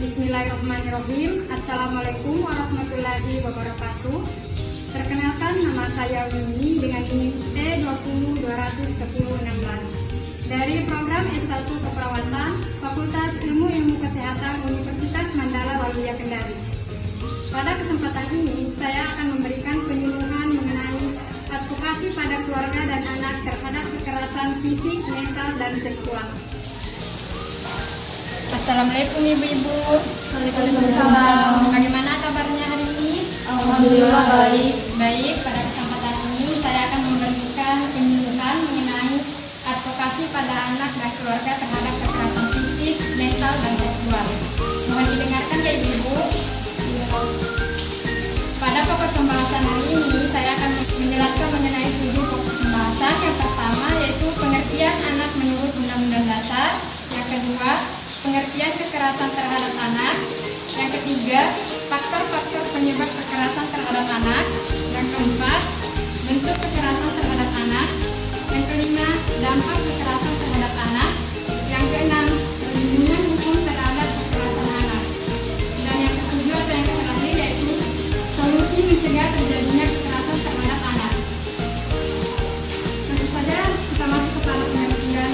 Bismillahirrahmanirrahim. Assalamualaikum warahmatullahi wabarakatuh. Perkenalkan, nama saya Winnie dengan NIM E2021016 dari program S1 Keperawatan Fakultas Ilmu Kesehatan Universitas Mandala Waluya Kendari. Pada kesempatan ini, saya akan memberikan penyuluhan mengenai advokasi pada keluarga dan anak terhadap kekerasan fisik, mental, dan seksual. Assalamualaikum Ibu-Ibu. Waalaikumsalam. Bagaimana kabarnya hari ini? Alhamdulillah baik. Baik, pada kesempatan ini saya akan memberikan penyuluhan mengenai advokasi pada anak dan keluarga terhadap kekerasan fisik, mental, dan seksual. Mohon didengarkan ya Ibu-Ibu. Pada pokok pembahasan hari ini saya akan menjelaskan mengenai 7 pokok pembahasan. Yang pertama yaitu pengertian anak menurut Undang-Undang Dasar. Yang kedua, pengertian kekerasan terhadap anak. Yang ketiga, faktor-faktor penyebab kekerasan terhadap anak. Yang keempat, bentuk kekerasan terhadap anak. Yang kelima, dampak kekerasan terhadap anak. Yang keenam, perlindungan hukum terhadap kekerasan anak. Dan yang ketujuh atau yang terakhir yaitu solusi mencegah terjadinya kekerasan terhadap anak. Tentu saja kita masuk kepada pengertian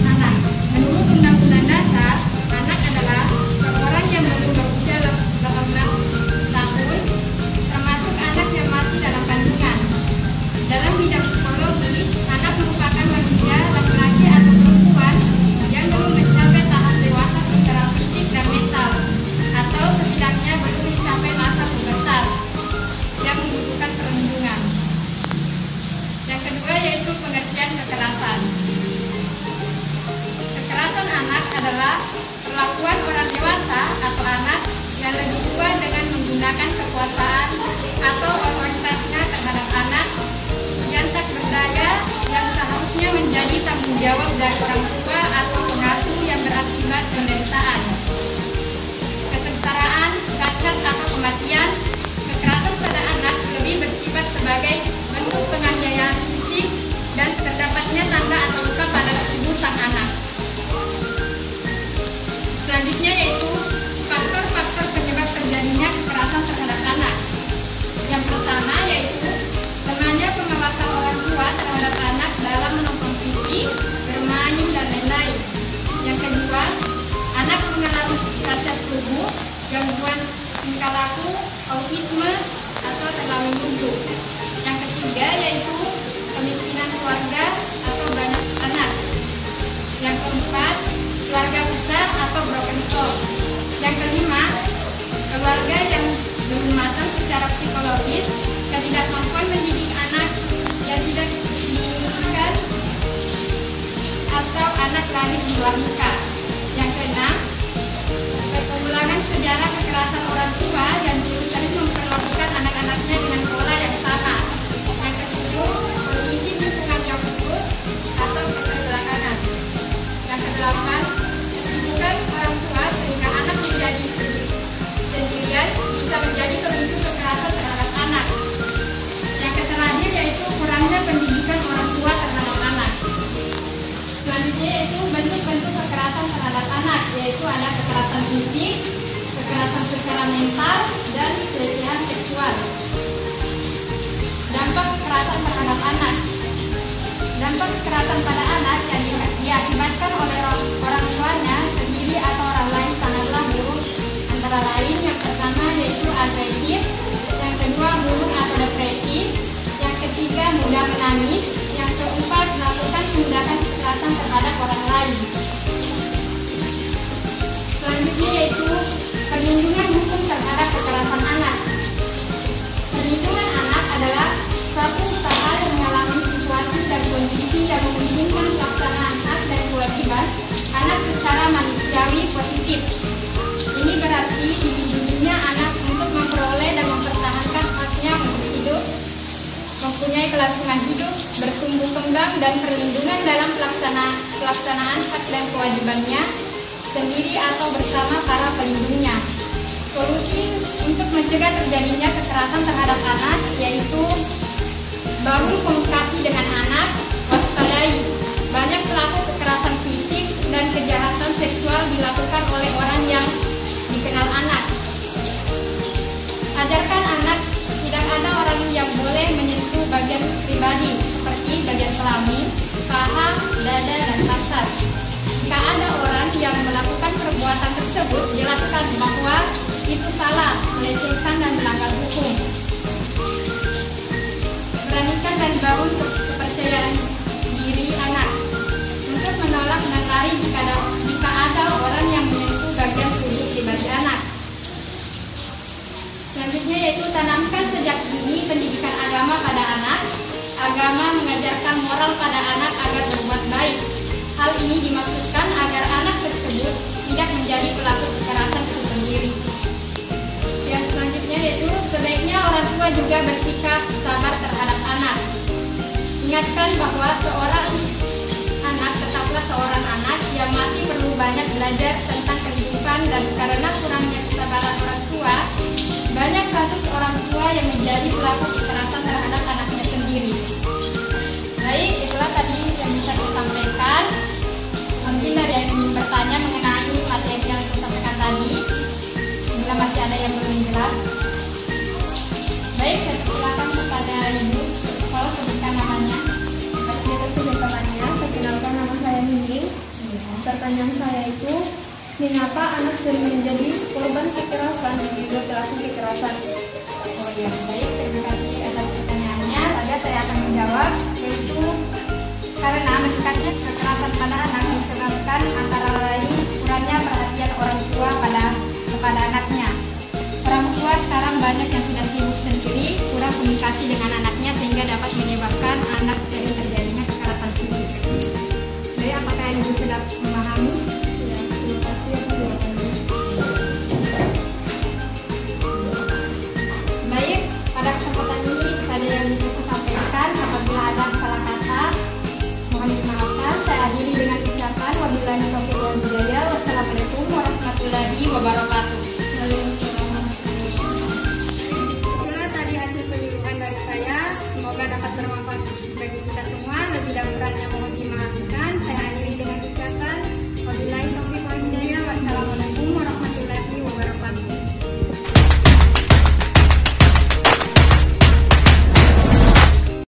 anak. Menurut Undang-Undang Dasar, anak adalah seorang yang baru berusia 18 tahun, termasuk anak yang masih dalam kandungan. Dalam bidang psikologi, anak merupakan manusia laki-laki atau perempuan yang belum mencapai tahap dewasa secara fisik dan mental, atau setidaknya belum mencapai masa pubertas yang membutuhkan perlindungan. Yang kedua yaitu pengertian kekerasan. Kekerasan anak adalah perlakuan orang dewasa atau anak yang lebih tua dengan menggunakan kekuasaan atau otoritasnya terhadap anak yang tak berdaya, yang seharusnya menjadi tanggung jawab dari orang tua atau pengasuh yang berakibat penderitaan, kesengsaraan, cacat atau kematian. Kekerasan pada anak lebih bersifat sebagai bentuk penganiayaan fisik dan terdapatnya tanda atau luka pada tubuh sang anak. Selanjutnya yaitu faktor-faktor penyebab terjadinya kekerasan terhadap anak. Yang pertama yaitu lemahnya pengawasan orang tua terhadap anak dalam menonton TV, bermain, dan lain-lain. Yang kedua, anak mengalami cacat tubuh, gangguan tingkah laku, autisme, atau terlalu lumpuh. Yang ketiga yaitu kemiskinan keluarga atau banyak anak. Yang keempat, keluarga besar atau broken home. Yang kelima, keluarga yang belum matang secara psikologis, ketidakmampuan mendidik anak yang tidak diinginkan, atau anak lahir di luar nikah. Yang keenam, pengulangan sejarah kekerasan orang tua yang dulu sering memperlakukan anak-anaknya dengan pola yang sama. Yang ketujuh, kondisi lingkungan yang buruk atau keterbelakangan. Yang kedelapan, kesibukan orang tua sehingga anak menjadi sendirian bisa menjadi pemicu kekerasan terhadap anak. Yang terakhir yaitu kurangnya pendidikan orang tua terhadap anak. Selanjutnya yaitu bentuk-bentuk kekerasan terhadap anak, yaitu ada kekerasan fisik, kekerasan secara mental, dan pelecehan seksual. Dampak kekerasan terhadap anak. Dampak kekerasan pada anak yang diakibatkan oleh orang tuanya sendiri atau orang lain sangatlah buruk. Antara lain yang pertama yaitu agresif, yang kedua murung atau depresif, yang ketiga mudah menangis, yang keempat melakukan tindakan kekerasan terhadap orang lain. Selanjutnya yaitu perlindungan hukum terhadap kekerasan anak. Perlindungan anak adalah suatu usaha yang mengalami situasi dan kondisi yang memungkinkan pelaksanaan hak dan kewajiban anak secara manusiawi positif. Ini berarti dilindunginya anak untuk memperoleh dan mempertahankan haknya untuk hidup, mempunyai kelangsungan hidup, bertumbuh kembang, dan perlindungan dalam pelaksanaan hak dan kewajibannya sendiri atau bersama para pelindungnya. Solusi untuk mencegah terjadinya kekerasan terhadap anak yaitu bangun komunikasi dengan anak, waspadai. Banyak pelaku kekerasan fisik dan kejahatan seksual dilakukan oleh orang yang dikenal anak. Ajarkan anak tidak ada orang yang boleh menyentuh bagian pribadi seperti bagian kelamin, paha, dada, dan pantat. Jika ada orang yang melakukan perbuatan tersebut, jelaskan bahwa itu salah, melecehkan, dan melanggar hukum. Beranikan dan bangun kepercayaan diri anak untuk menolak dan lari jika ada orang yang menyentuh bagian tubuh pribadi anak. Selanjutnya yaitu tanamkan sejak dini pendidikan agama pada anak. Agama mengajarkan moral pada anak agar berbuat baik. Hal ini dimaksudkan agar anak tersebut tidak menjadi pelaku kekerasan tersendiri. Yang selanjutnya yaitu sebaiknya orang tua juga bersikap sabar terhadap anak. Ingatkan bahwa seorang anak tetaplah seorang anak yang masih perlu banyak belajar tentang kehidupan, dan karena kurangnya kesabaran orang tua, banyak kasus orang tua yang menjadi pelaku kekerasan terhadap anaknya sendiri. Baik, itulah tadi yang bisa saya sampaikan. Mungkin dari yang ingin bertanya mengenai materi yang saya sampaikan tadi, bila masih ada yang belum jelas. Baik, saya silakan kepada Ibu, kalau sebutkan namanya. Terima kasih atas kesempatannya. Perkenalkan, nama saya Nining. Pertanyaan saya itu, mengapa anak sering menjadi korban kekerasan dan juga pelaku kekerasan? Oh iya, baik, terima kasih atas pertanyaannya. Lalu saya akan menjawab, yaitu karena meningkatnya kekerasan pada anak disebabkan antara lain kurangnya perhatian orang tua kepada anaknya.